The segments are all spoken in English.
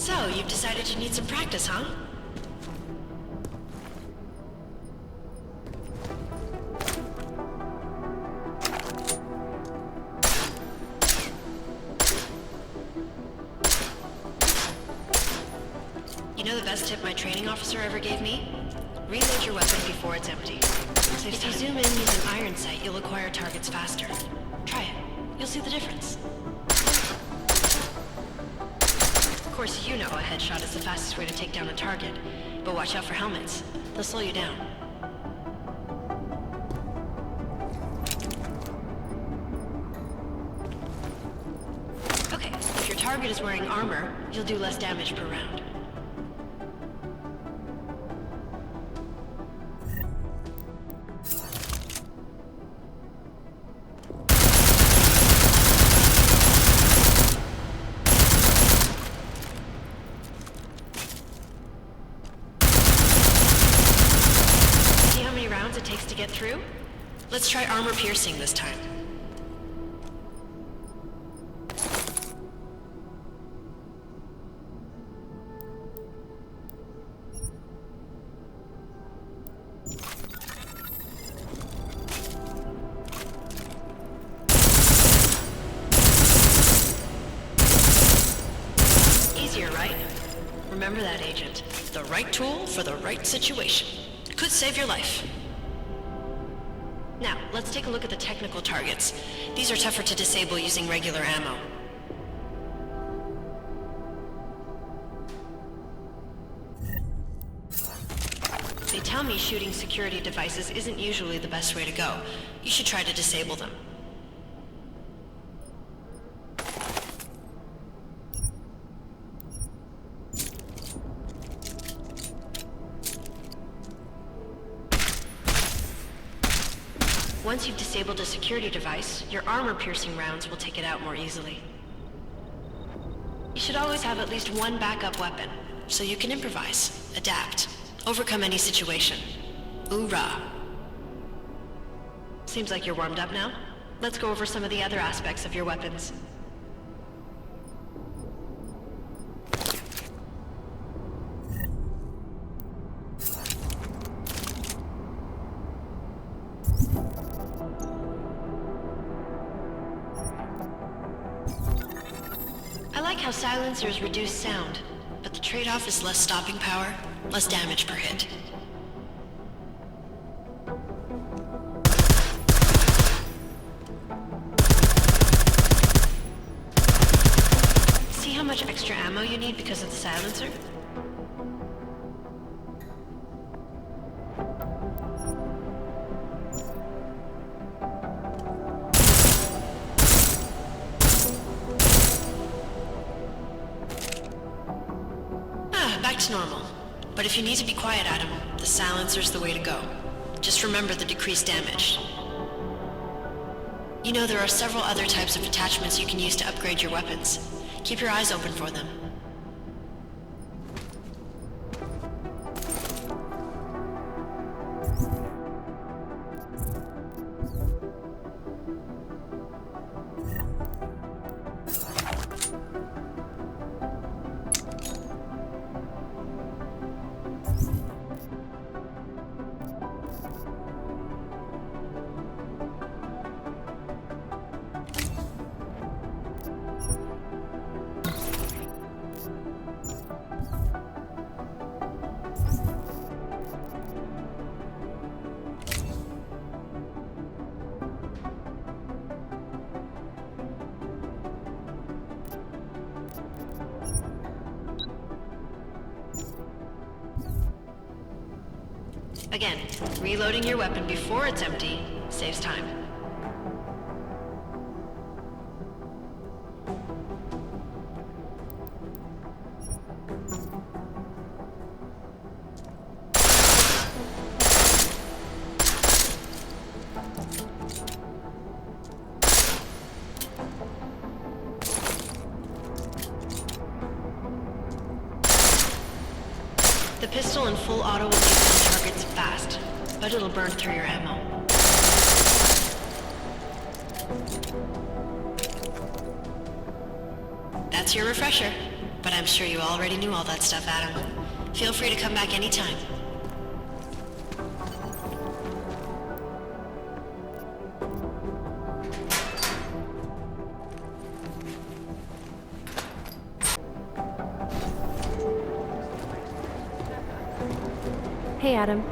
So, you've decided you need some practice, huh? You know the best tip my training officer ever gave me? Reload your weapon before it's empty. So if you zoom in using iron sight, you'll acquire targets faster. Try it. You'll see the difference. Of course, you know a headshot is the fastest way to take down a target, but watch out for helmets. They'll slow you down. Okay, if your target is wearing armor, you'll do less damage per round. It takes to get through? Let's try armor piercing this time. Easier, right? Remember that, Agent. The right tool for the right situation. Could save your life. Now, let's take a look at the technical targets. These are tougher to disable using regular ammo. They tell me shooting security devices isn't usually the best way to go. You should try to disable them. Once you've disabled a security device, your armor-piercing rounds will take it out more easily. You should always have at least one backup weapon, so you can improvise, adapt, overcome any situation. Hoorah! Seems like you're warmed up now. Let's go over some of the other aspects of your weapons. I like how silencers reduce sound, but the trade-off is less stopping power, less damage per hit. See how much extra ammo you need because of the silencer? Back to normal. But if you need to be quiet, Adam, the silencer's the way to go. Just remember the decreased damage. You know, there are several other types of attachments you can use to upgrade your weapons. Keep your eyes open for them. Again, reloading your weapon before it's empty saves time. The pistol in full auto will take down targets fast, but it'll burn through your ammo. That's your refresher. But I'm sure you already knew all that stuff, Adam. Feel free to come back anytime. Hey, Adam.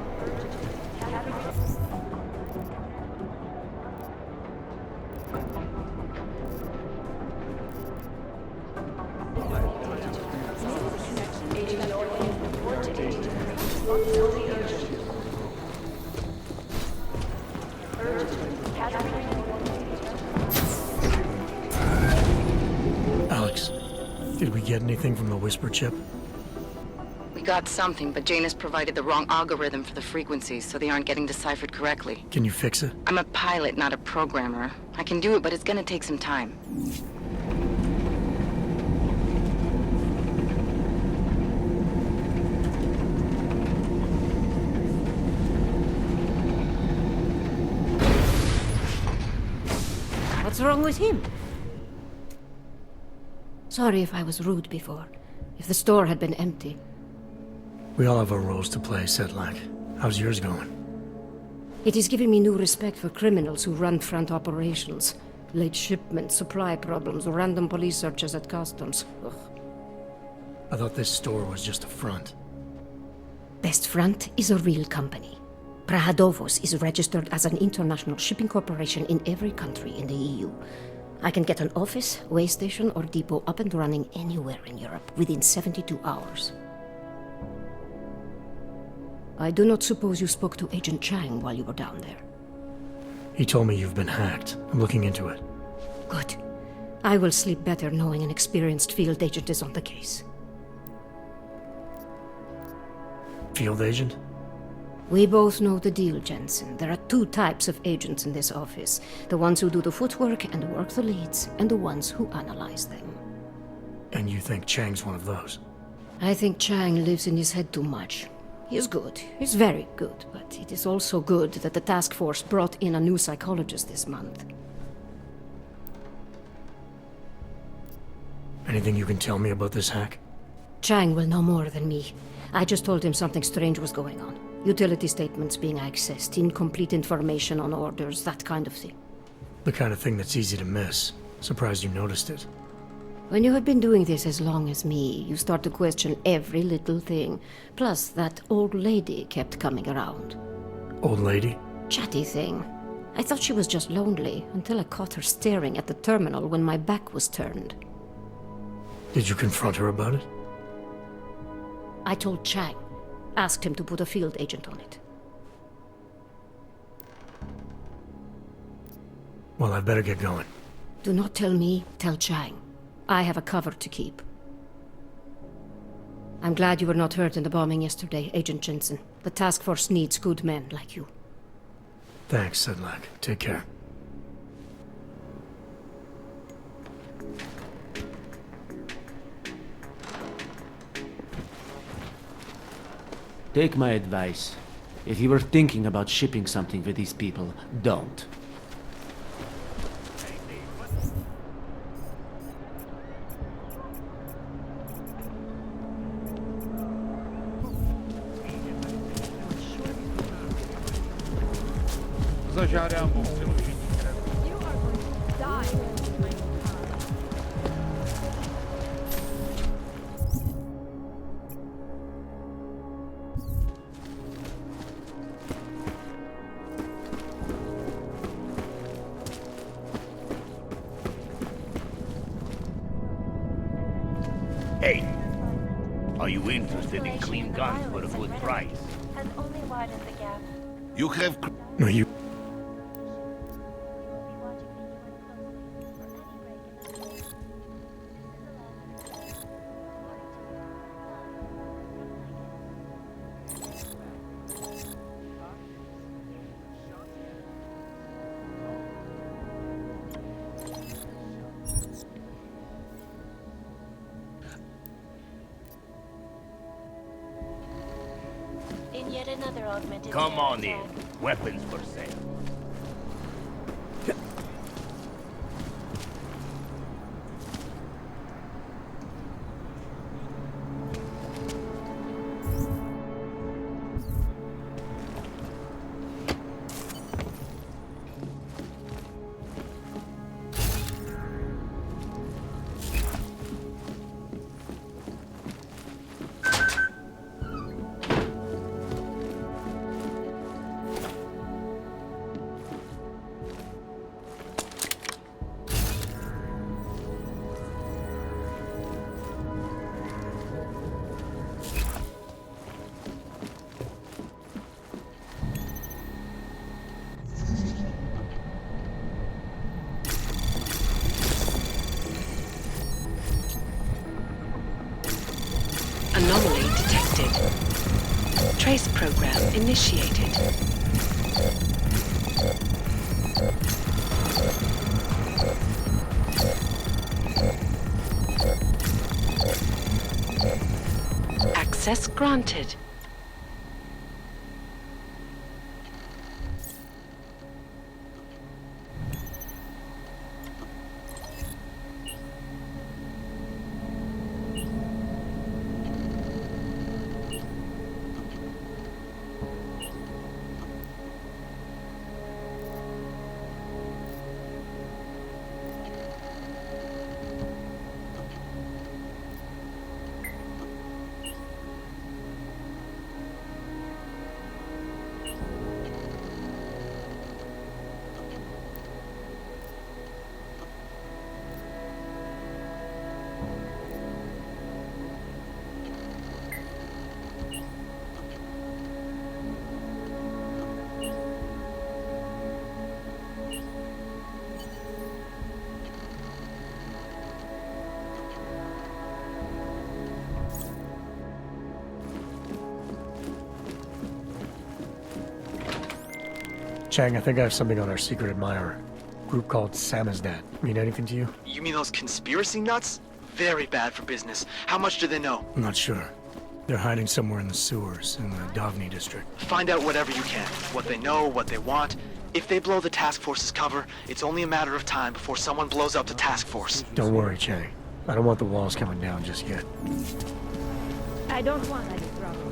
Alex, did we get anything from the Whisper chip? We got something, but Jane has provided the wrong algorithm for the frequencies, so they aren't getting deciphered correctly. Can you fix it? I'm a pilot, not a programmer. I can do it, but it's gonna take some time. What's wrong with him? Sorry if I was rude before. If the store had been empty. We all have our roles to play, Sedlak. How's yours going? It is giving me new respect for criminals who run front operations. Late shipments, supply problems, random police searches at customs. Ugh. I thought this store was just a front. Best Front is a real company. Prahadovos is registered as an international shipping corporation in every country in the EU. I can get an office, way station, or depot up and running anywhere in Europe within 72 hours. I do not suppose you spoke to Agent Chang while you were down there. He told me you've been hacked. I'm looking into it. Good. I will sleep better knowing an experienced field agent is on the case. Field agent? We both know the deal, Jensen. There are two types of agents in this office. The ones who do the footwork and work the leads, and the ones who analyze them. And you think Chang's one of those? I think Chang lives in his head too much. He is good. He's very good. But it is also good that the task force brought in a new psychologist this month. Anything you can tell me about this hack? Chang will know more than me. I just told him something strange was going on. Utility statements being accessed, incomplete information on orders, that kind of thing. The kind of thing that's easy to miss. Surprised you noticed it. When you have been doing this as long as me, you start to question every little thing. Plus, that old lady kept coming around. Old lady? Chatty thing. I thought she was just lonely, until I caught her staring at the terminal when my back was turned. Did you confront her about it? I told Chang. Asked him to put a field agent on it. Well, I'd better get going. Do not tell me, tell Chang. I have a cover to keep. I'm glad you were not hurt in the bombing yesterday, Agent Jensen. The task force needs good men like you. Thanks, Sedlak. Take care. Take my advice. If you were thinking about shipping something for these people, don't. Hey, are you interested in clean guns for a good price? Has only widened the gap. You have... No, you... In yet another augmented Come on in. attack. Weapons for sale. Anomaly detected. Trace program initiated. Access granted. Chang, I think I have something on our secret admirer. Group called Samizdat. Mean anything to you? You mean those conspiracy nuts? Very bad for business. How much do they know? I'm not sure. They're hiding somewhere in the sewers in the Davni district. Find out whatever you can. What they know, what they want. If they blow the task force's cover, it's only a matter of time before someone blows up the task force. Don't worry, Chang. I don't want the walls coming down just yet. I don't want any trouble.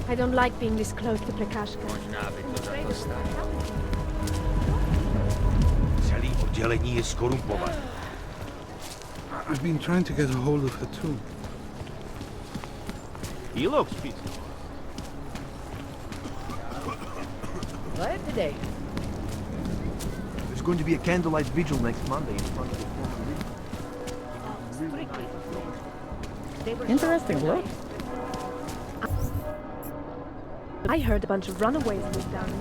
I don't like being this close to Prakashka. Celý oddělení je skorumpované. I've been trying to get a hold of her too. He looks peaceful. What today? There's going to be a candlelight vigil next Monday in front of the Interesting look. I heard a bunch of runaways moved down here.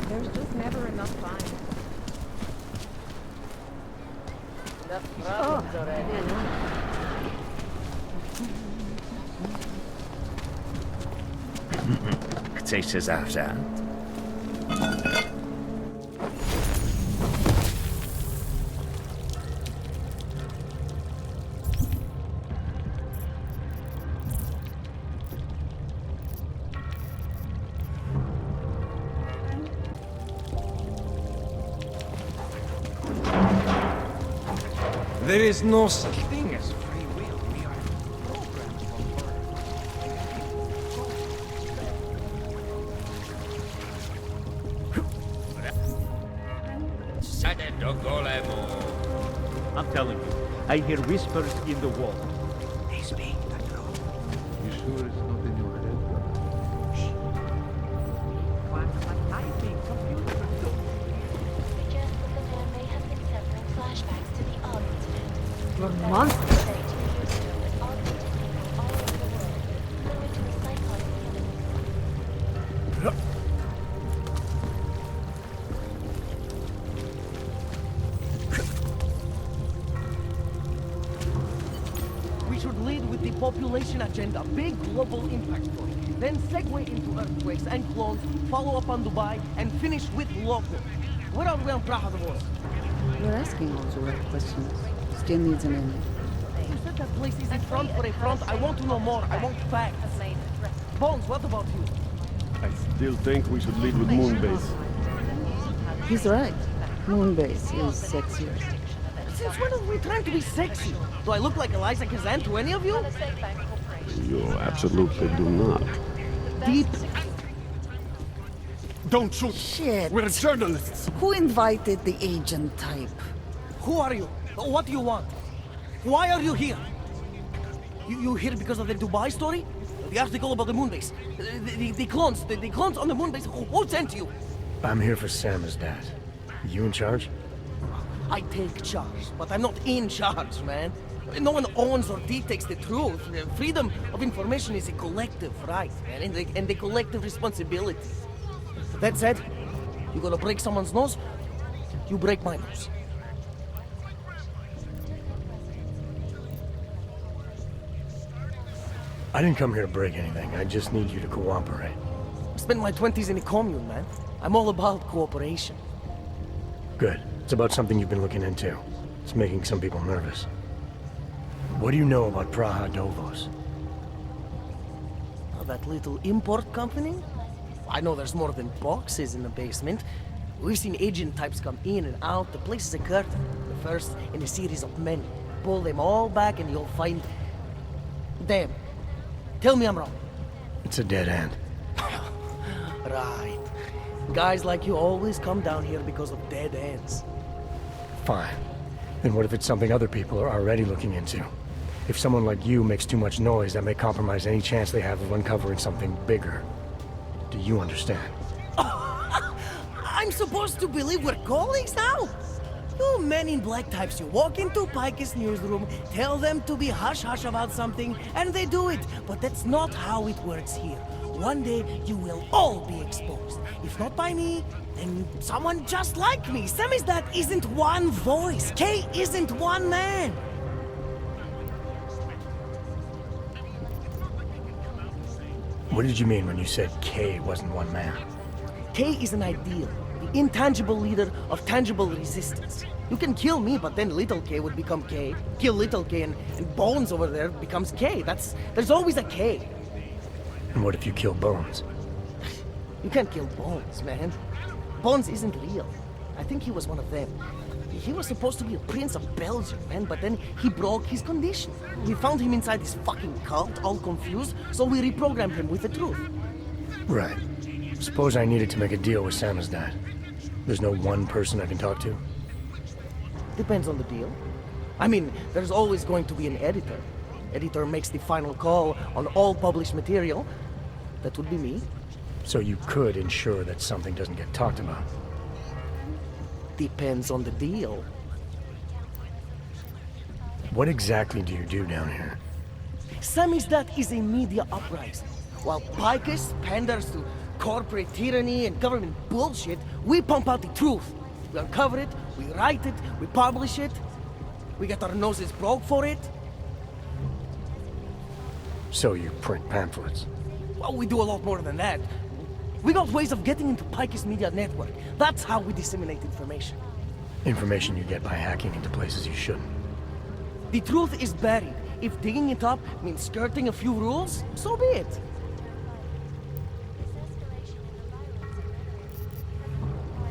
There's just never enough time. Chceš se zavřát? There is no such thing as free will. We are programmed for I'm telling you, I hear whispers in the wall. They speak the truth. You sure it's not in your head, brother? Suggest that the man may have been suffering flashbacks to the Og incident. You're That monsters. was 2 years ago when augmented people all over the world flew into a cyclone of the enemy. We should lead with the population agenda, big global impact story. Then segue into earthquakes and clones, follow up on Dubai, and finish with local. Where are we on Praha the Wars? You're asking all the right questions. Still needs an end. You said that place is a front for a front. I want to know more. I want facts. Bones, what about you? I still think we should lead with Moonbase. He's right. Moonbase is sexier. Since when are we trying to be sexy? Do I look like Eliza Kazan to any of you? You absolutely do not. Deep. Don't shoot! Shit. We're journalists! Who invited the agent type? Who are you? What do you want? Why are you here? You here because of the Dubai story? The article about the moonbase? The clones on the moonbase? Who sent you? I'm here for Samizdat. You in charge? I take charge, but I'm not in charge, man. No one owns or dictates the truth. Freedom of information is a collective right, man, and a collective responsibility. That said, you gonna break someone's nose, you break my nose. I didn't come here to break anything. I just need you to cooperate. I spent my 20s in a commune, man. I'm all about cooperation. Good. It's about something you've been looking into. It's making some people nervous. What do you know about Praha Dovos? That little import company? I know there's more than boxes in the basement. We've seen agent types come in and out. The place is a curtain. The first in a series of many. Pull them all back and you'll find... Damn. Tell me I'm wrong. It's a dead end. Right. Guys like you always come down here because of dead ends. Fine. Then what if it's something other people are already looking into? If someone like you makes too much noise, that may compromise any chance they have of uncovering something bigger. Do you understand? I'm supposed to believe we're colleagues now? You men in black types, you walk into Pike's newsroom, tell them to be hush-hush about something, and they do it. But that's not how it works here. One day, you will all be exposed. If not by me, then someone just like me. Samizdat isn't one voice. K isn't one man. What did you mean when you said K wasn't one man? K is an ideal. The intangible leader of tangible resistance. You can kill me, but then little K would become K. Kill little K and Bones over there becomes K. There's always a K. And what if you kill Bones? You can't kill Bones, man. Bones isn't real. I think he was one of them. He was supposed to be a prince of Belgium, man, but then he broke his condition. We found him inside this fucking cult, all confused, so we reprogrammed him with the truth. Right. Suppose I needed to make a deal with Samizdat. There's no one person I can talk to? Depends on the deal. I mean, there's always going to be an editor. Editor makes the final call on all published material. That would be me. So you could ensure that something doesn't get talked about? Depends on the deal. What exactly do you do down here? Samizdat is a media uprising. While Picus panders to corporate tyranny and government bullshit, we pump out the truth. We uncover it, we write it, we publish it. We get our noses broke for it. So you print pamphlets? Well, we do a lot more than that. We got ways of getting into Picus media network. That's how we disseminate information. Information you get by hacking into places you shouldn't. The truth is buried. If digging it up means skirting a few rules, so be it.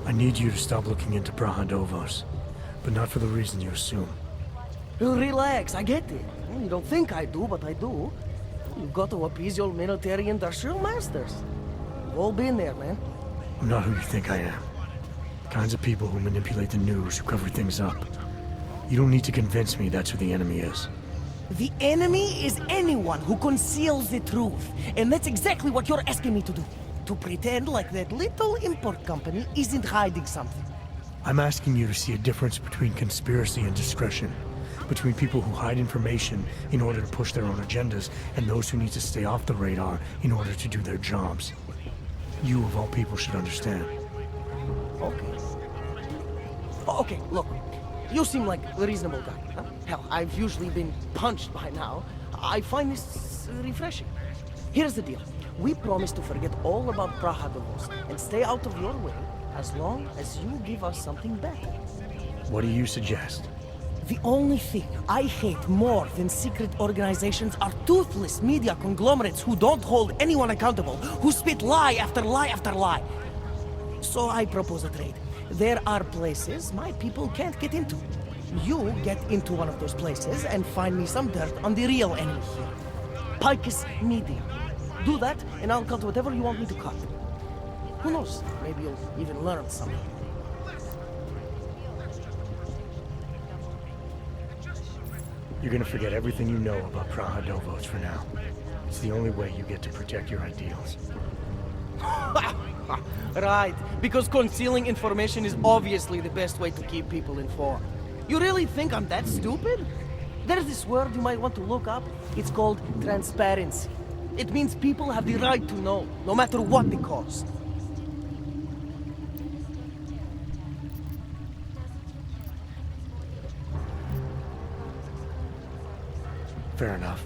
I need you to stop looking into Praha Dovos, but not for the reason you assume. Relax, I get it. You don't think I do, but I do. You've got to appease your military industrial masters. We've all been there, man. I'm not who you think I am. The kinds of people who manipulate the news, who cover things up. You don't need to convince me that's who the enemy is. The enemy is anyone who conceals the truth. And that's exactly what you're asking me to do. To pretend like that little import company isn't hiding something. I'm asking you to see a difference between conspiracy and discretion. Between people who hide information in order to push their own agendas, and those who need to stay off the radar in order to do their jobs. You, of all people, should understand. Okay, look. You seem like a reasonable guy. Huh? Hell, I've usually been punched by now. I find this refreshing. Here's the deal. We promise to forget all about Praha Dovos and stay out of your way as long as you give us something better. What do you suggest? The only thing I hate more than secret organizations are toothless media conglomerates who don't hold anyone accountable, who spit lie after lie after lie. So I propose a trade. There are places my people can't get into. You get into one of those places and find me some dirt on the real enemy here. Picus Media. Do that, and I'll cut whatever you want me to cut. Who knows? Maybe you'll even learn something. You're gonna forget everything you know about Praha Dovos for now. It's the only way you get to protect your ideals. Right, because concealing information is obviously the best way to keep people informed. You really think I'm that stupid? There's this word you might want to look up. It's called transparency. It means people have the right to know, no matter what the cost. Fair enough,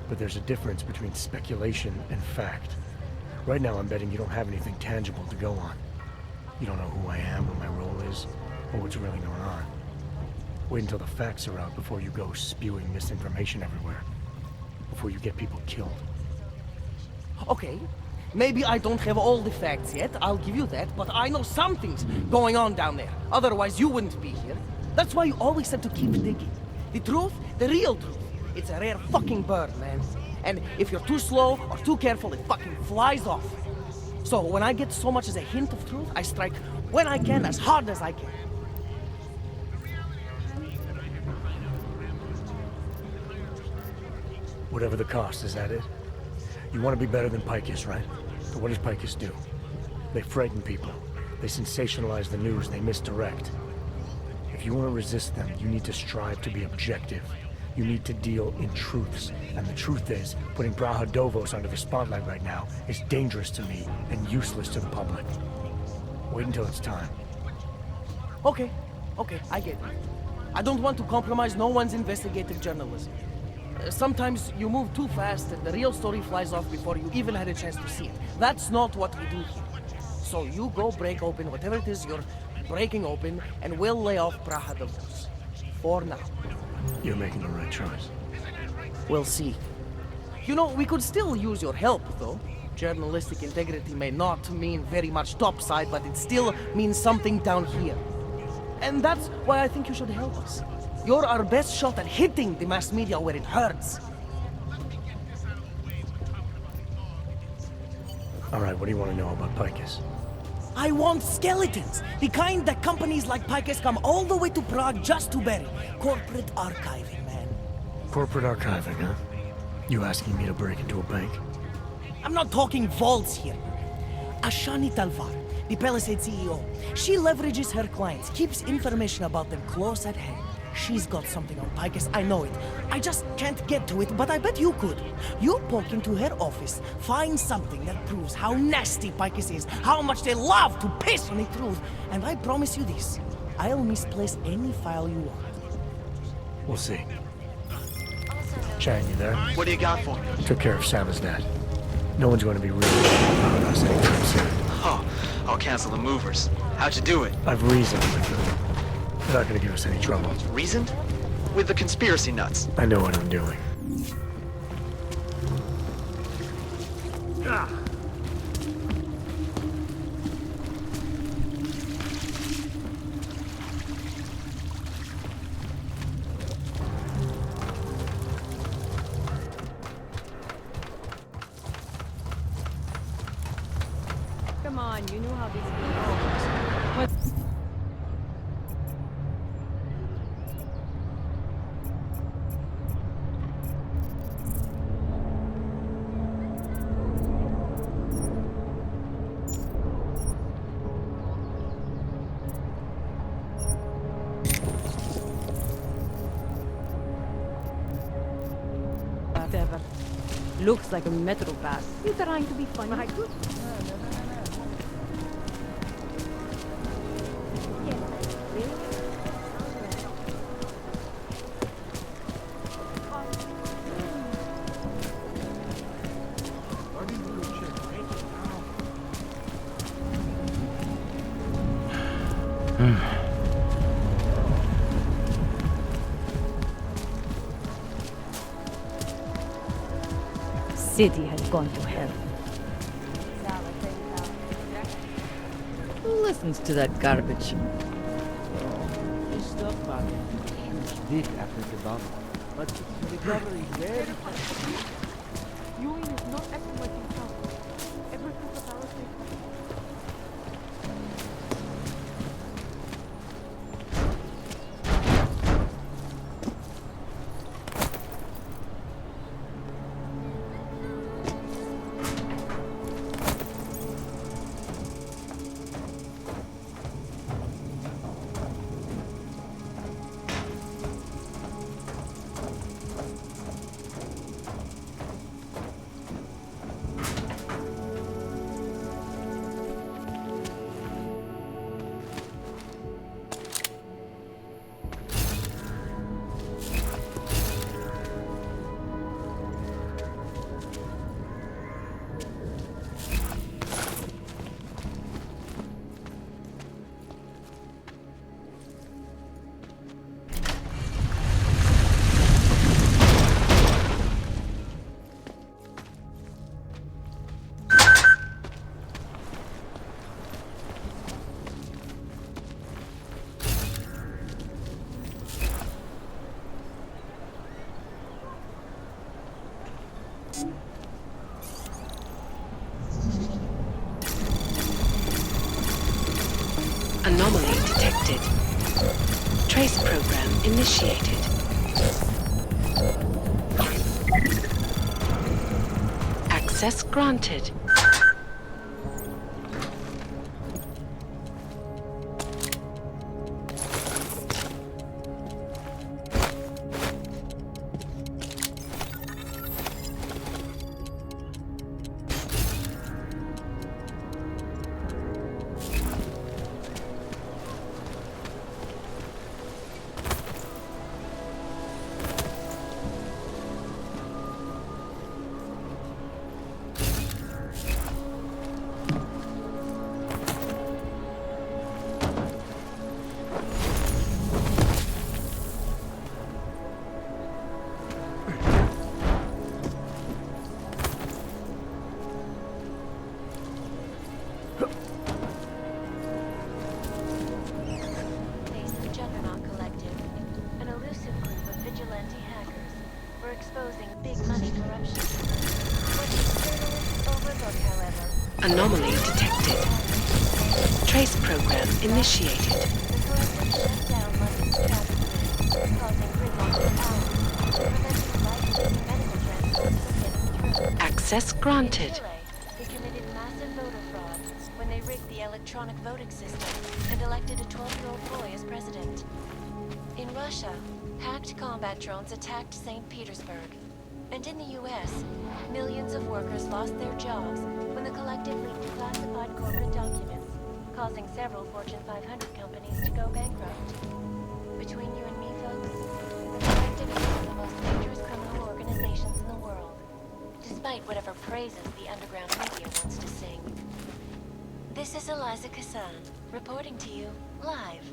but there's a difference between speculation and fact. Right now I'm betting you don't have anything tangible to go on. You don't know who I am, what my role is, or what's really going on. Wait until the facts are out before you go spewing misinformation everywhere. Before you get people killed. Okay, maybe I don't have all the facts yet, I'll give you that, but I know something's going on down there. Otherwise you wouldn't be here. That's why you always have to keep digging. The truth, the real truth, it's a rare fucking bird, man. And if you're too slow or too careful, it fucking flies off. So when I get so much as a hint of truth, I strike when I can, as hard as I can. Whatever the cost, is that it? You want to be better than Picus, right? So what does Picus do? They frighten people. They sensationalize the news, they misdirect. If you want to resist them, you need to strive to be objective. You need to deal in truths. And the truth is, putting Brahadovos under the spotlight right now is dangerous to me and useless to the public. Wait until it's time. Okay, I get it. I don't want to compromise no one's investigative journalism. Sometimes you move too fast and the real story flies off before you even had a chance to see it. That's not what we do here. So you go break open whatever it is you're breaking open, and we'll lay off Brahadovos. For now. You're making the right choice. We'll see. You know, we could still use your help, though. Journalistic integrity may not mean very much topside, but it still means something down here. And that's why I think you should help us. You're our best shot at hitting the mass media where it hurts. Alright, what do you want to know about Picus? I want skeletons! The kind that companies like Picus come all the way to Prague just to bury. Corporate archiving, man. Corporate archiving, huh? You asking me to break into a bank? I'm not talking vaults here. Ashani Talvar, the Palisade CEO, she leverages her clients, keeps information about them close at hand. She's got something on Picus, I know it. I just can't get to it, but I bet you could. You poke into her office, find something that proves how nasty Picus is, how much they love to piss on the truth, and I promise you this, I'll misplace any file you want. We'll see. Chang, you there? What do you got for me? Took care of Sama's dad. No one's going to be really about us anytime soon. Oh, I'll cancel the movers. How'd you do it? I've reasoned with them. They're not going to give us any trouble. Reasoned? With the conspiracy nuts. I know what I'm doing. Ah. Come on, you knew how this goes. What? Whatever. Looks like a metro pass. You trying to be funny? My good. City has gone to hell. Who listens to that garbage? This stuff about huge dick after the bomb. But the cover is there. Ewing is not acting like himself. Ever since the power station. Trace program initiated. Access granted. Anomaly detected. Trace program initiated. Access granted. They committed massive voter fraud when they rigged the electronic voting system and elected a 12-year-old boy as president. In Russia, hacked combat drones attacked St. Petersburg. And in the US, millions of workers lost their jobs when the collective leaked classified corporate documents, causing several Fortune 500 companies to go bankrupt. Between you and me, folks, the collective is one of the most dangerous criminal organizations in the world, despite whatever praises the underground media wants to sing. This is Eliza Kassan, reporting to you live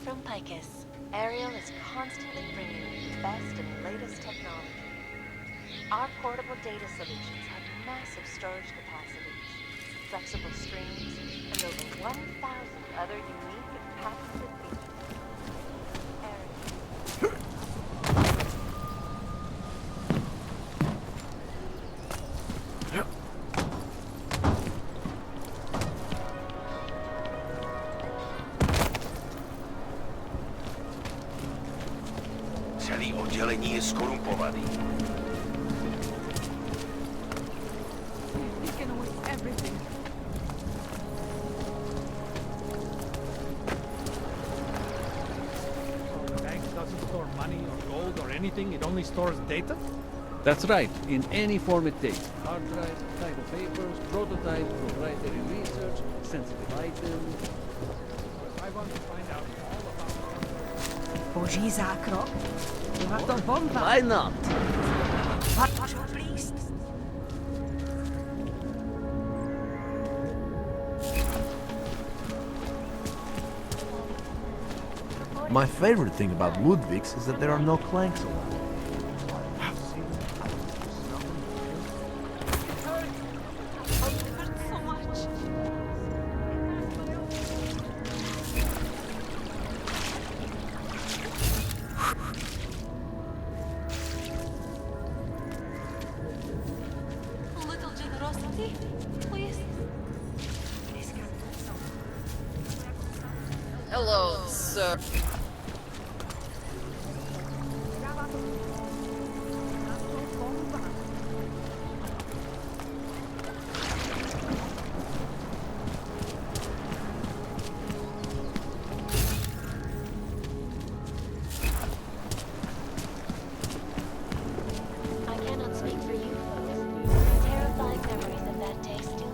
from Picus. Ariel is constantly bringing you the best and latest technology. Our portable data solutions have massive storage capacities, flexible streams, and over 1,000 other unique and patented features. Celý oddělení je skorumpovaný. It only stores data? That's right, in any form it takes. Hard drives, type of papers, prototypes, proprietary research, sensitive items. I want to find out all about... Boží zákrok? Byla to bomba. Why not? Patrz, please. My favorite thing about Ludwig's is that there are no clanks allowed. Little generosity, please. Hello, sir. I cannot speak for you folks. Terrifying memories of that day still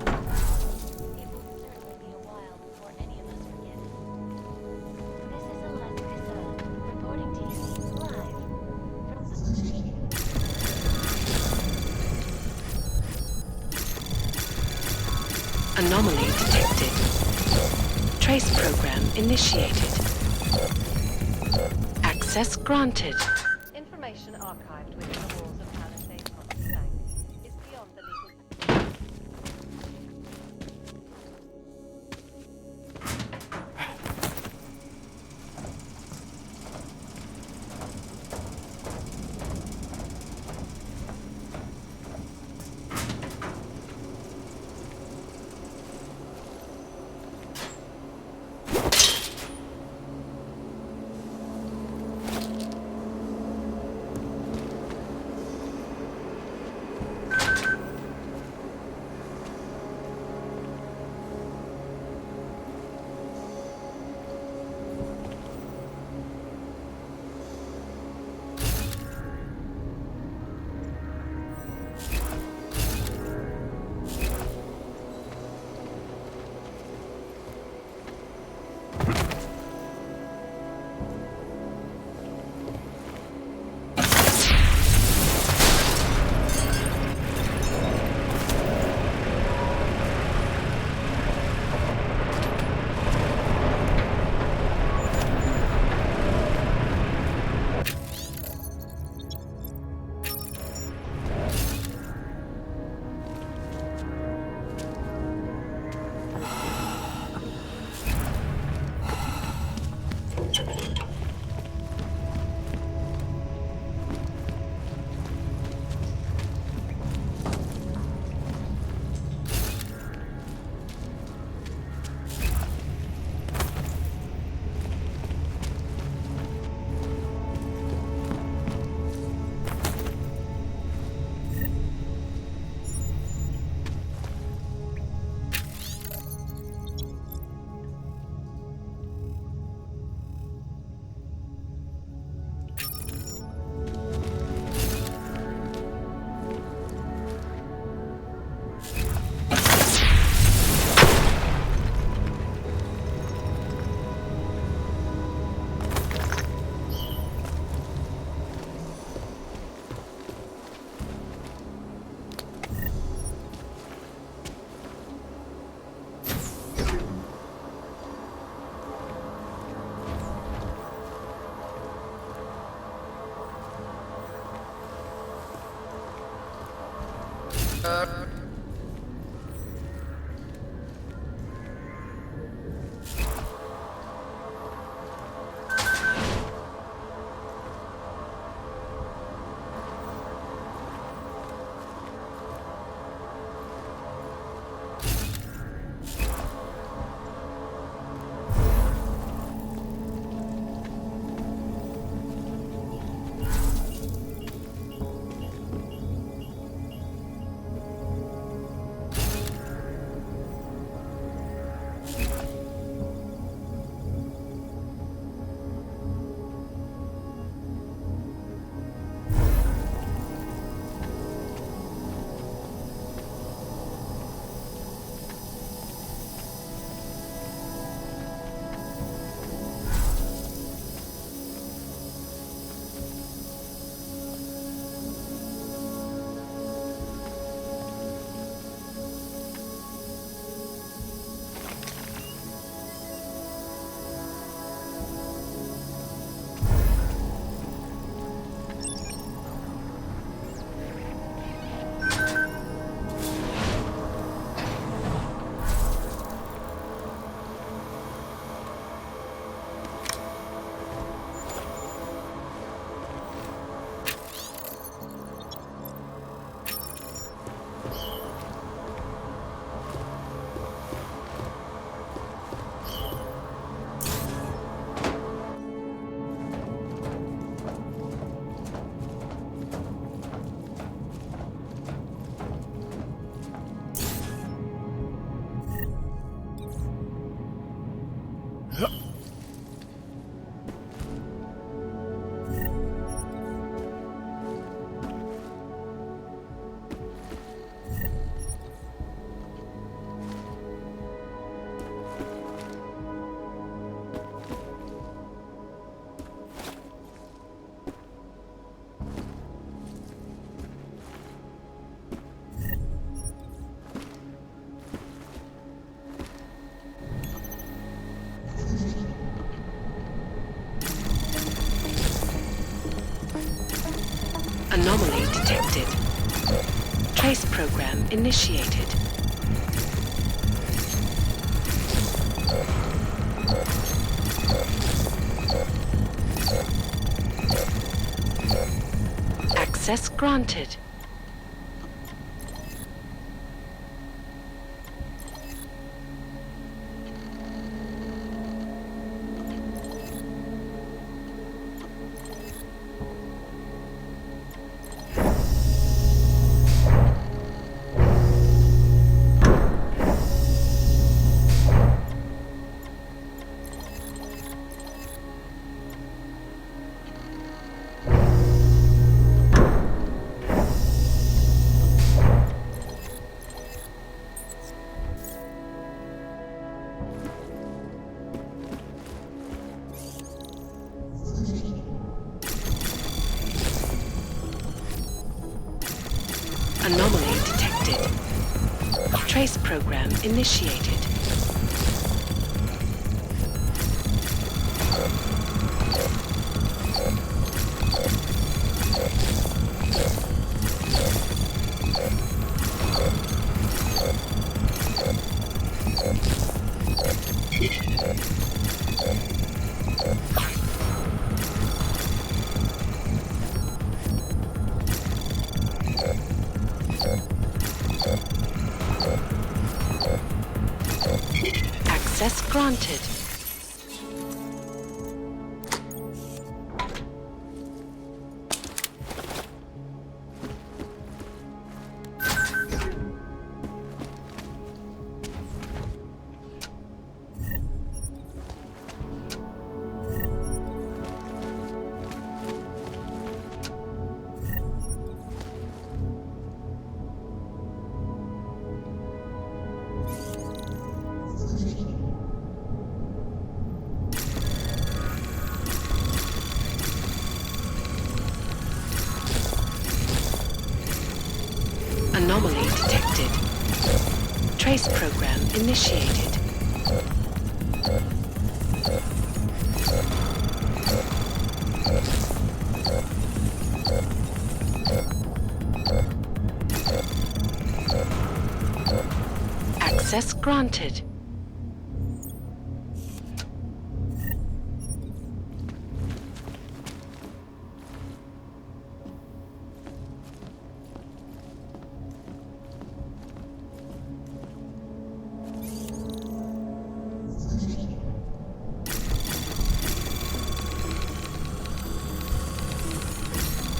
it will certainly be a while before any of us forget it. This is Eliza Kassan, reporting to you live from... Anomaly detected. Trace program initiated. Access granted. Information archived within the walls of Palisade Bank is beyond the legal... Anomaly detected. Trace program initiated. Access granted. Anomaly detected. Trace program initiated. Access granted. Anomaly detected. Trace program initiated. Access granted.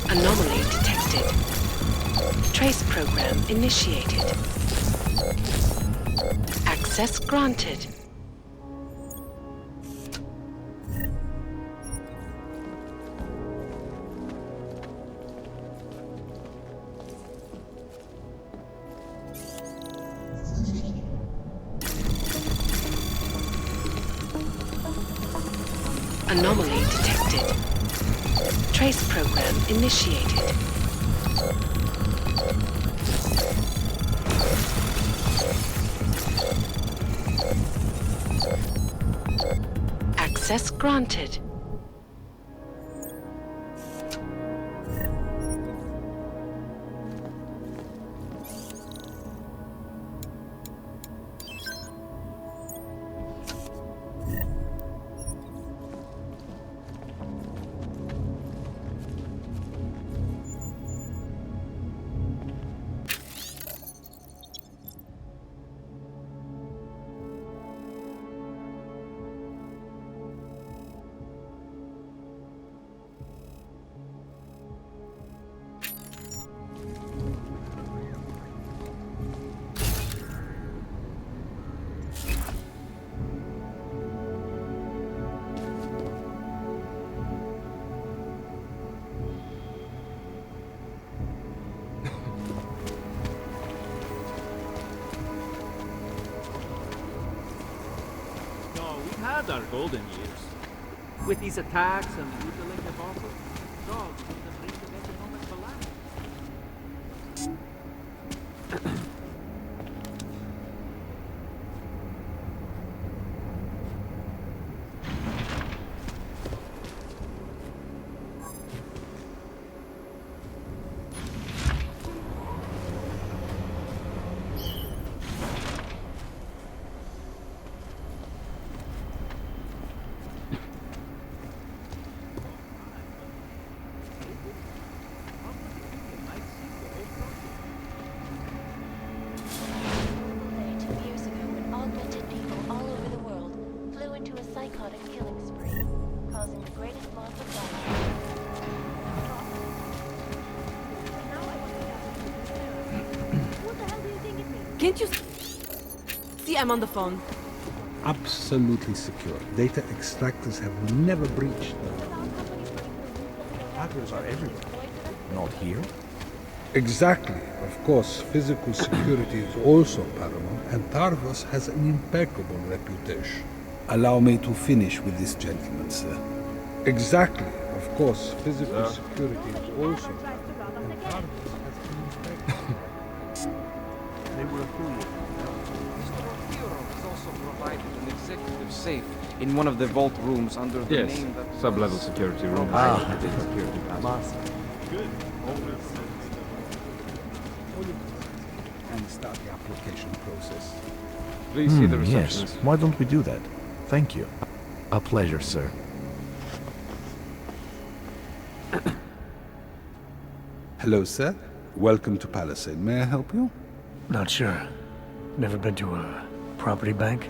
Anomaly detected. Trace program initiated. Access granted. Anomaly detected. Trace program initiated. Access granted. Had our golden years. With these attacks and the mutilating debacle, dogs on the brink of economic collapse. Can't you see I'm on the phone? Absolutely secure. Data extractors have never breached them. Hackers are everywhere. Not here? Exactly. Of course, physical security is also paramount, and Tarvos has an impeccable reputation. Allow me to finish with this gentleman, sir. Exactly. Of course, physical security is also paramount, and Tarvos has an impeccable... They were affiliated. Mr. Theodore has also provided an executive safe in one of the vault rooms under the name that sub-level security room. Security pass. Good. And start the application process. Please see the Yes. receptionist. Why don't we do that? Thank you. A pleasure, sir. Hello, sir. Welcome to Palisade. May I help you? Not sure. Never been to a property bank?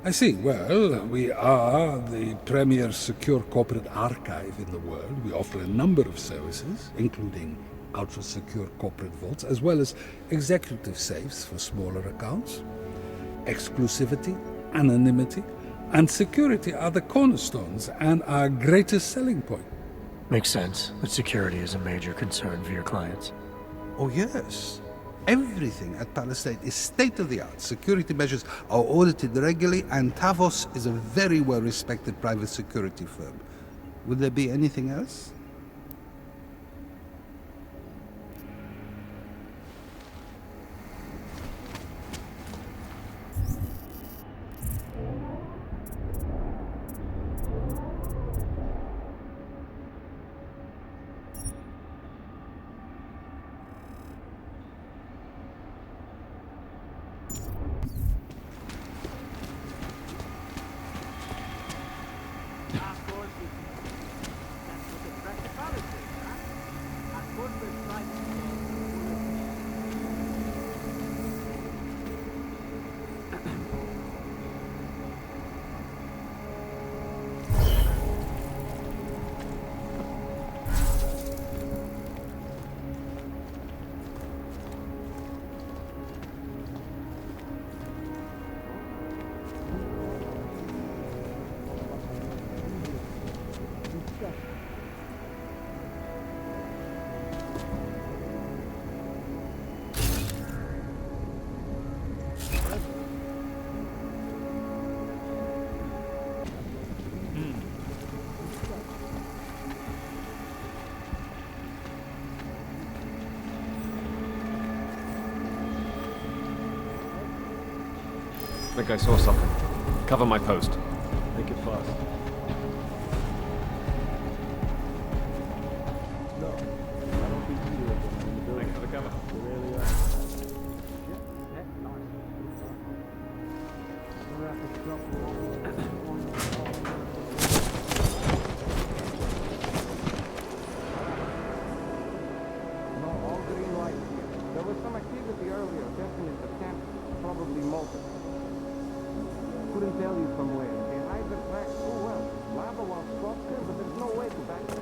I see. Well, we are the premier secure corporate archive in the world. We offer a number of services, including ultra-secure corporate vaults, as well as executive safes for smaller accounts. Exclusivity, anonymity, and security are the cornerstones and our greatest selling point. Makes sense that security is a major concern for your clients. Oh, yes. Everything at Palisade is state-of-the-art. Security measures are audited regularly, and Tavos is a very well-respected private security firm. Would there be anything else? That's what attractive fallacy, huh? At corporate sites, I think I saw something. Cover my post. Make it fast. No, I don't think either of them are in the building. Thanks for the cover. They really are. We'll have to drop the No, all green lights here. There was some activity earlier. Definitely the camp. Probably molten. Couldn't tell you from where. They hide the tracks so well. Lava was sculpture, but there's no way to back it.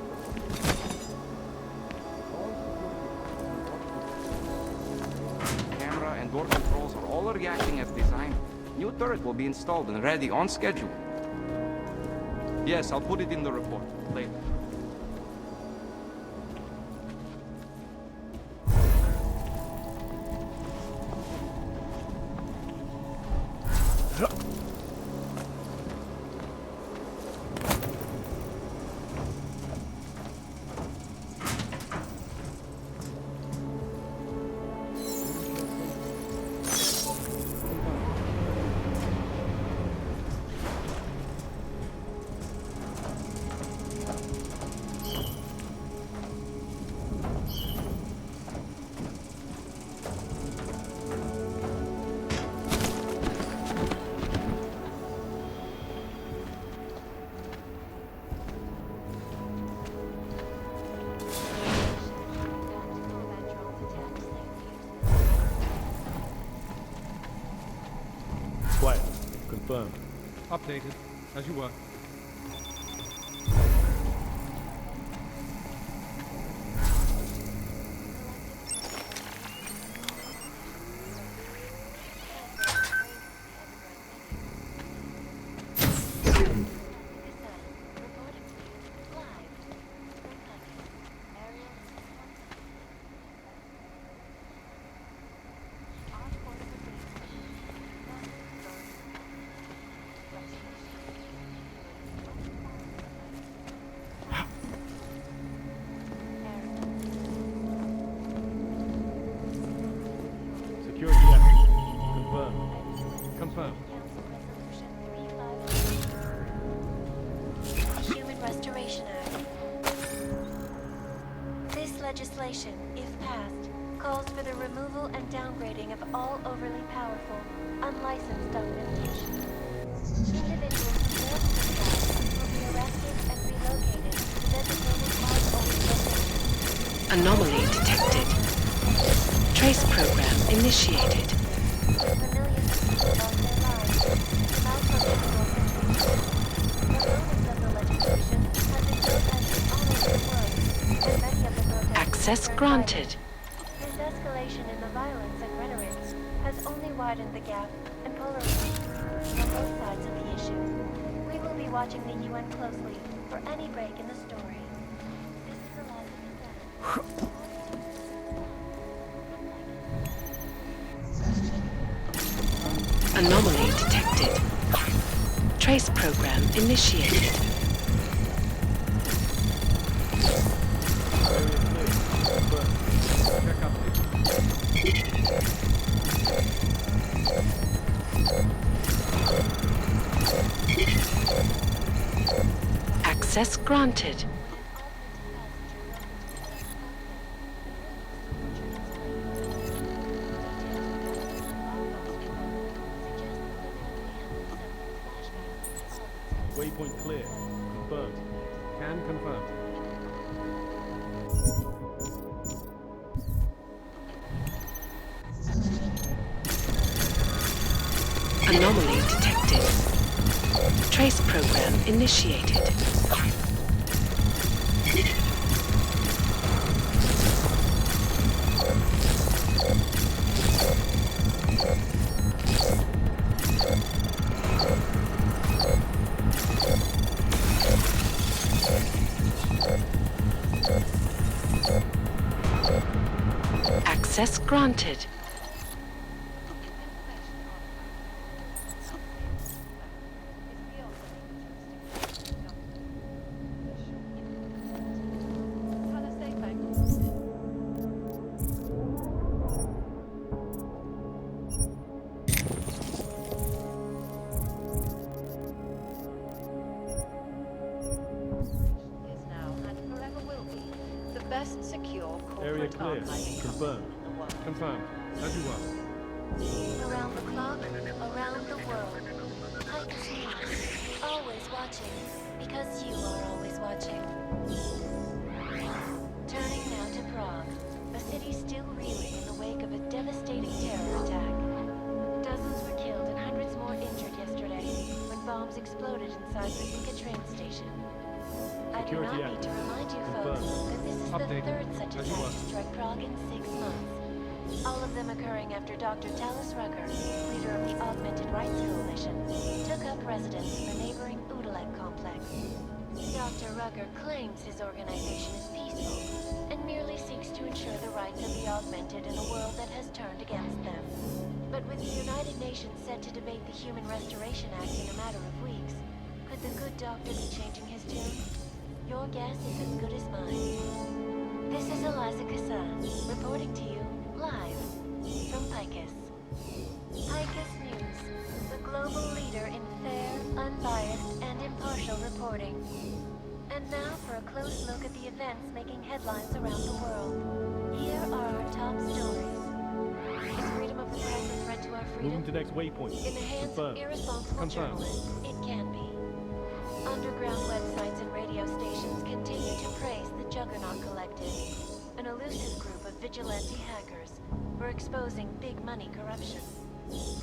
Camera and door controls are all reacting as designed. New turret will be installed and ready on schedule. Yes, I'll put it in the report later. Quiet. Confirmed. Updated, as you were. Security effort. Confirmed. Confirmed. Human Restoration Act. This legislation, if passed, calls for the removal and downgrading of all overly powerful, unlicensed augmentation. Individuals who fail to comply will be arrested and relocated to designated hard-only locations. Anomaly detected. Trace program initiated. Millions of people lost their lives to malfunctioning augmentation. The bonus of the legislation has been protested all over the world, and many of the protests Access turned granted. violent. This escalation in the violence and rhetoric has only widened the gap and polarized on both sides of the issue. We will be watching the UN closely for any break in the story. This is the last of the Anomaly detected. Trace program initiated. Access granted. Waypoint clear. Confirmed. Can confirm. Anomaly detected. Trace program initiated. Access granted. Best secure Area corporate clear. archiving Confirmed. company in the world. Confirmed. As you are. Around the clock, around the world. Titus News. Always watching, because you are always watching. Turning now to Prague, a city still reeling in the wake of a devastating terror attack. Dozens were killed and hundreds more injured yesterday when bombs exploded inside the Riga train station. I do not need to remind you folks that this is the third such attack to strike Prague in 6 months. All of them occurring after Dr. Talis Rucker, leader of the Augmented Rights Coalition, took up residence in the neighboring Udalek complex. Dr. Rucker claims his organization is peaceful and merely seeks to ensure the rights of the augmented in a world that has turned against them. But with the United Nations set to debate the Human Restoration Act in a matter of weeks, could the good doctor be changing his tune? Your guess is as good as mine. This is Eliza Kassan, reporting to you, live, from Picus. Picus News, the global leader in fair, unbiased, and impartial reporting. And now for a close look at the events making headlines around the world. Here are our top stories. Is freedom of the press a threat to our freedom? Moving to next waypoint. In the hands of irresponsible journalists, it can be. Underground websites and radio stations continue to praise the Juggernaut Collective, an elusive group of vigilante hackers for exposing big money corruption.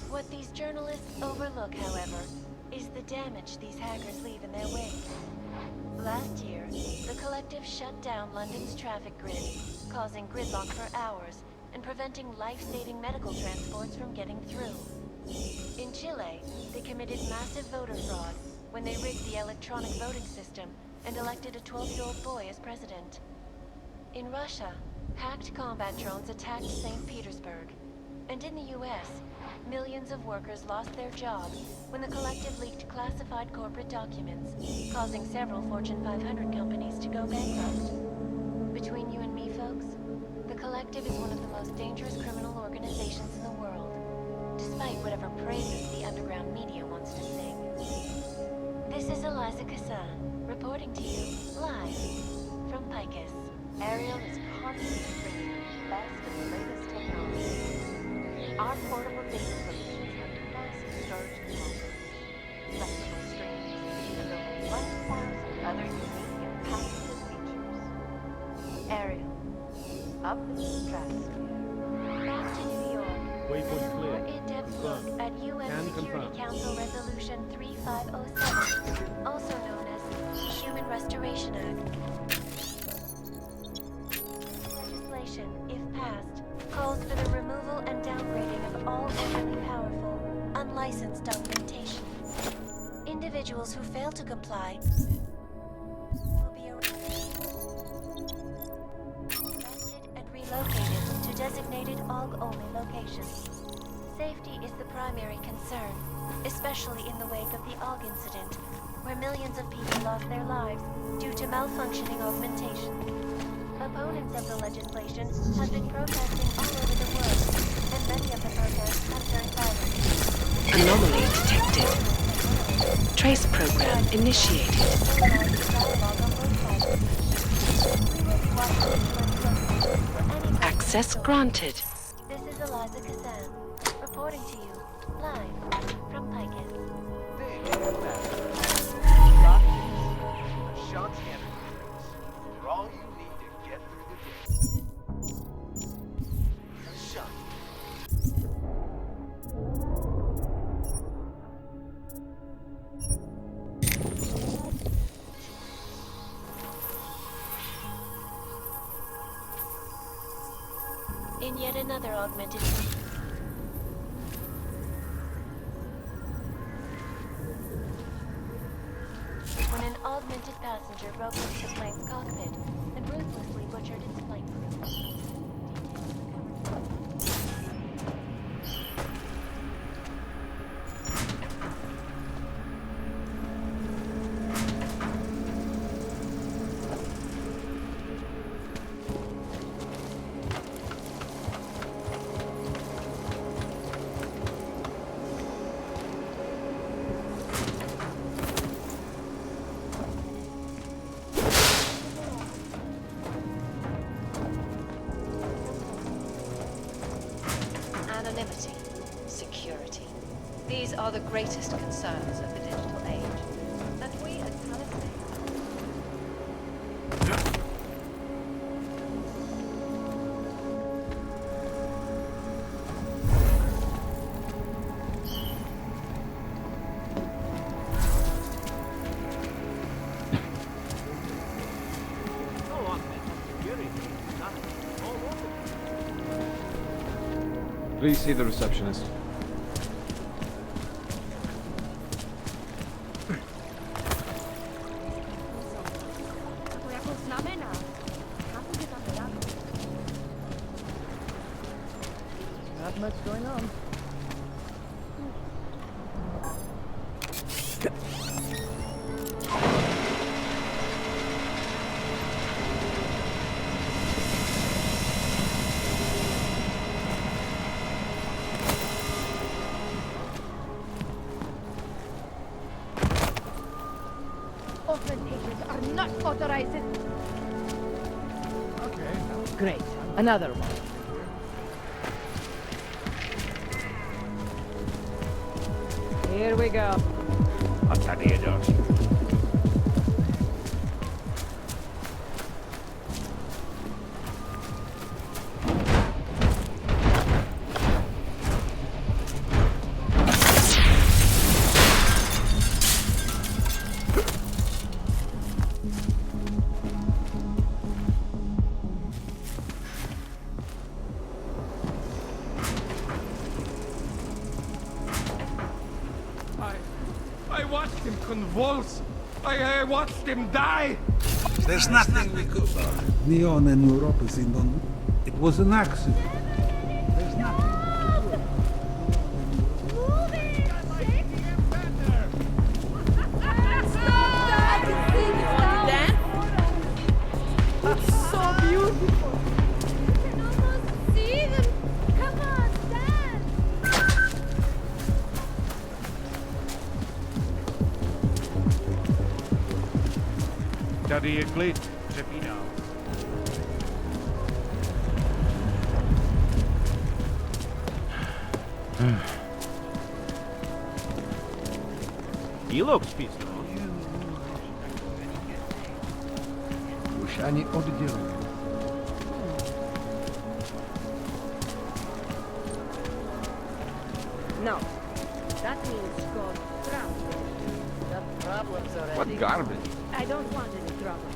What these journalists overlook, however, is the damage these hackers leave in their wake. Last year, the Collective shut down London's traffic grid, causing gridlock for hours and preventing life-saving medical transports from getting through. In Chile, they committed massive voter fraud when they rigged the electronic voting system and elected a 12-year-old boy as president. In Russia, hacked combat drones attacked St. Petersburg. And in the US, millions of workers lost their jobs when the Collective leaked classified corporate documents, causing several Fortune 500 companies to go bankrupt. Between you and me, folks, the Collective is one of the most dangerous criminal organizations in the world, despite whatever praises the underground media wants to sing. This is Eliza Kassan, reporting to you, live, from Picus. Ariel is constantly bringing the best of the latest technology. Our portable data solutions have massive storage capacity, flexible streams, and over 1,000 other unique and patented features. Ariel, up in the stratosphere. Back to New York. Waypoint For a more clear. in-depth look at UN Can Security confirm. Council Resolution 3507, also known as the Human Restoration Act. Legislation, if passed, calls for the removal and downgrading of all overly powerful, unlicensed augmentation. Individuals who fail to comply will be arrested and relocated to designated AUG-only locations. Safety is the primary concern, especially in the wake of the AUG incident, where millions of people lost their lives due to malfunctioning augmentation. Opponents of the legislation have been protesting all over the world, and many of the protests have turned violent. Anomaly detected. Trace program initiated. Access granted. This is Eliza Kassan, reporting to you, live, from Picus. Shot scanner in yet another augmented... When an augmented passenger broke into the plane's cockpit and ruthlessly butchered its flight crew. Anonymity, security. These are the greatest concerns of the digital age. And we at Palestine... Please see the receptionist. Not much going on. Augmentations are not authorized. Okay. Great. Another one. Here we go. I watched him convulse. I watched him die. There's nothing we could. Neon and neuropathy, it was an accident. There's nothing. Daddy Eglit, Jepino. He looks peaceful. Shiny oddělení. No. That means God drown. Got problems already. What garbage? I don't want any trouble.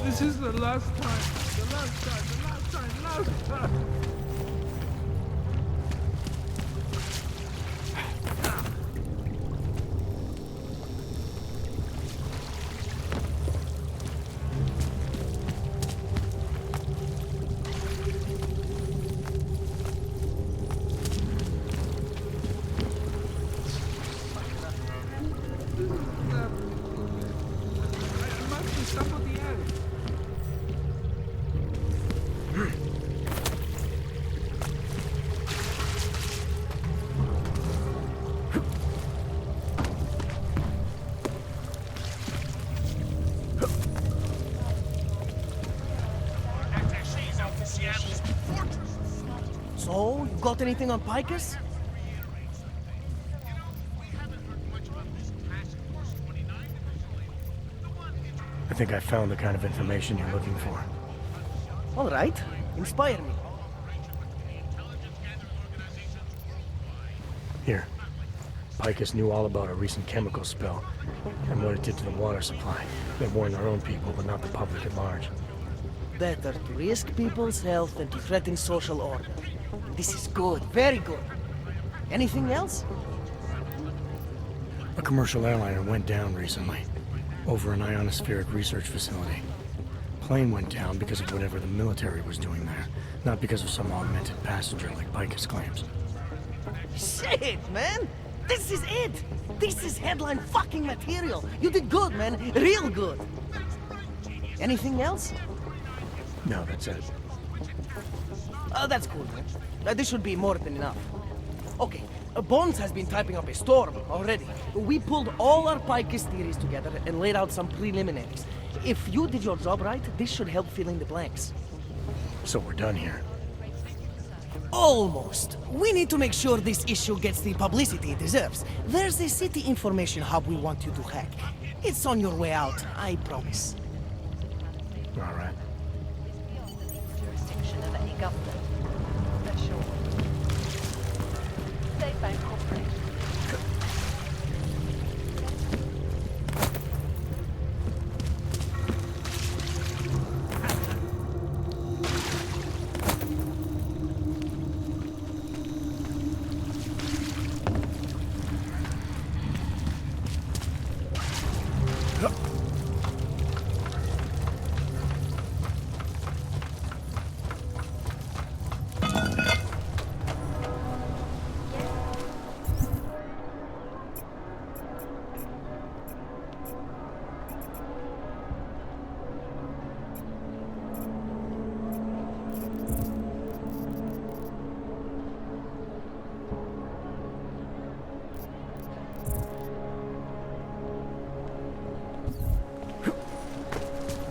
This is the last time. The last time. The last time. The last time. Somebody else. So, you got anything on Picus? I think I found the kind of information you're looking for. All right. Inspire me. Here. Picus knew all about a recent chemical spill and what it did to the water supply. They warned their own people, but not the public at large. Better to risk people's health than to threaten social order. This is good, very good. Anything else? A commercial airliner went down recently, over an ionospheric research facility. Plane went down because of whatever the military was doing there, not because of some augmented passenger like Picus claims. Shit, man! This is it! This is headline fucking material! You did good, man! Real good! Anything else? No, that's it. That's cool, man. This should be more than enough. Okay, Bones has been typing up a storm already. We pulled all our Picus theories together and laid out some preliminaries. If you did your job right, this should help fill in the blanks. So we're done here. Almost. We need to make sure this issue gets the publicity it deserves. There's a city information hub we want you to hack. It's on your way out, I promise. All right. Jurisdiction of any government. Sure. State Bank Corporation.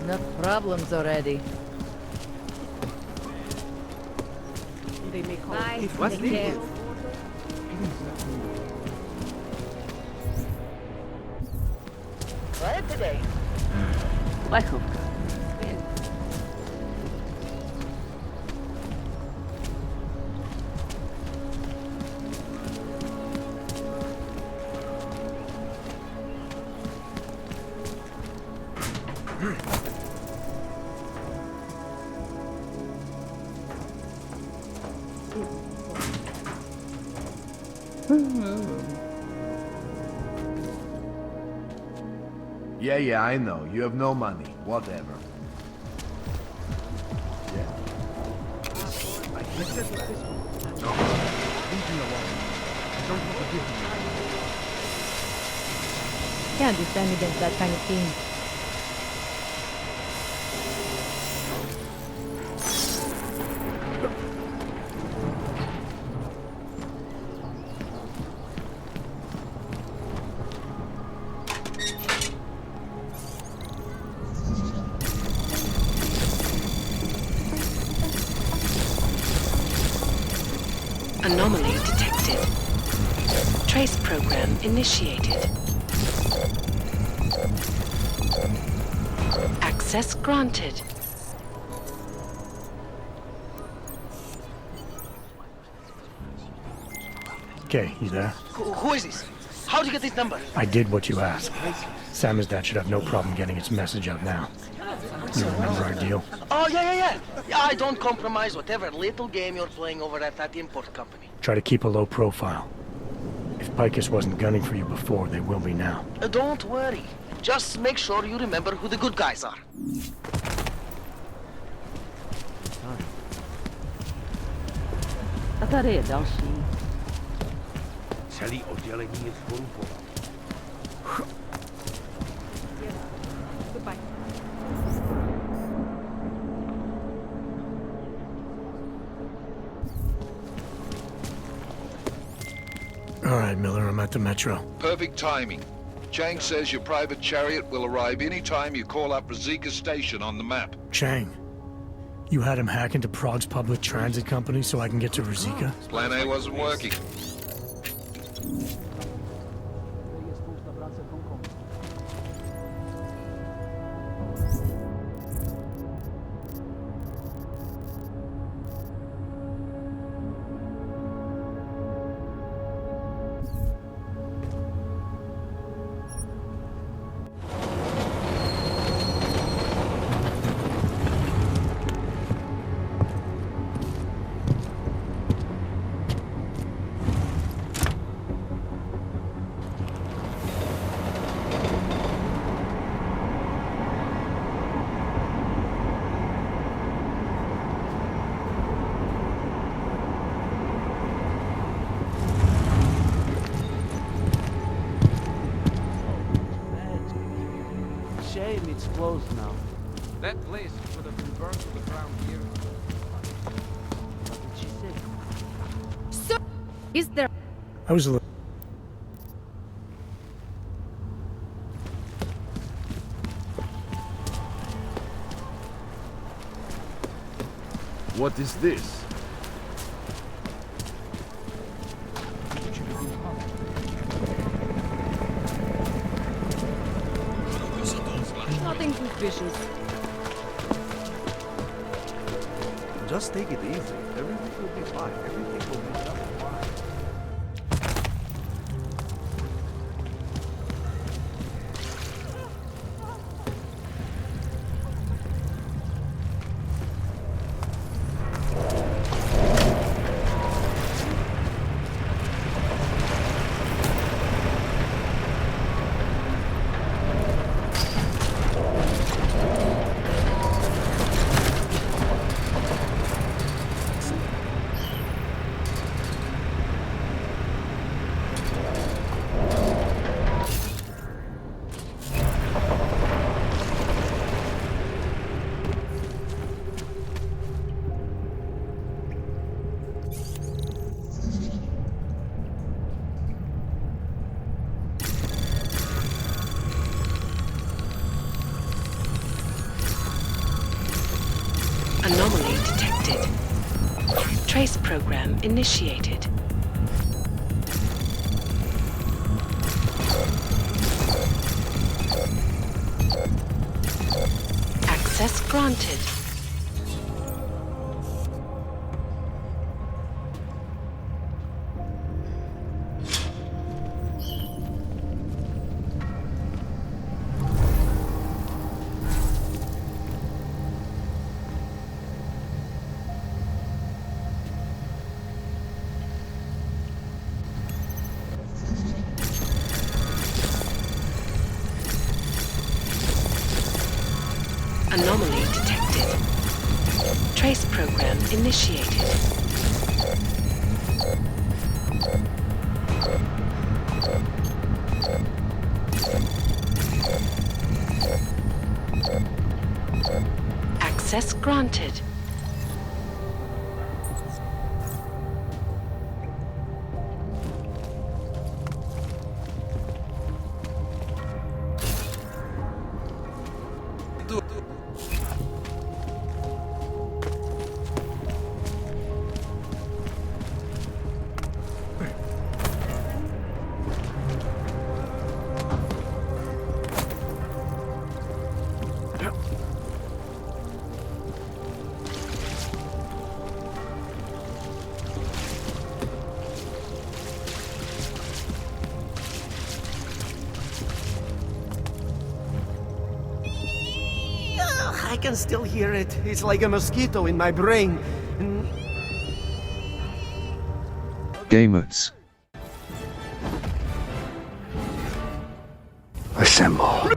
Enough problems already. They may call Bye. What's Take care. Right today. Lego. Yeah, I know. You have no money. Whatever. Yeah. No. Leave me alone. Don't forgive me. Can't defend against that kind of thing. Anomaly detected. Trace program initiated. Access granted. Okay, you there? Who is this? How'd you get this number? I did what you asked. Samizdat should have no problem getting its message out now. You remember our deal? Oh, yeah. Yeah, I don't compromise whatever little game you're playing over at that import company. Try to keep a low profile. If Picus wasn't gunning for you before, they will be now. Don't worry. Just make sure you remember who the good guys are. Jag tar redan skit. Celý oddělení je zkorumpováno. Goodbye. All right, Miller, I'm at the metro. Perfect timing. Chang says your private chariot will arrive any time you call up Rizika Station on the map. Chang, you had him hack into Prague's public transit company so I can get to Rizika? Plan A wasn't working. Gate's closed now. That place would have been burned to the ground here. What did she say? So, is there... I was a little... What is this? Nothing suspicious. Just take it easy. Everything will be fine. Everything will be just fine. Anomaly detected. Trace program initiated. Access granted. Anomaly detected. Trace program initiated. Access granted. I can still hear it. It's like a mosquito in my brain. Gamers. Assemble.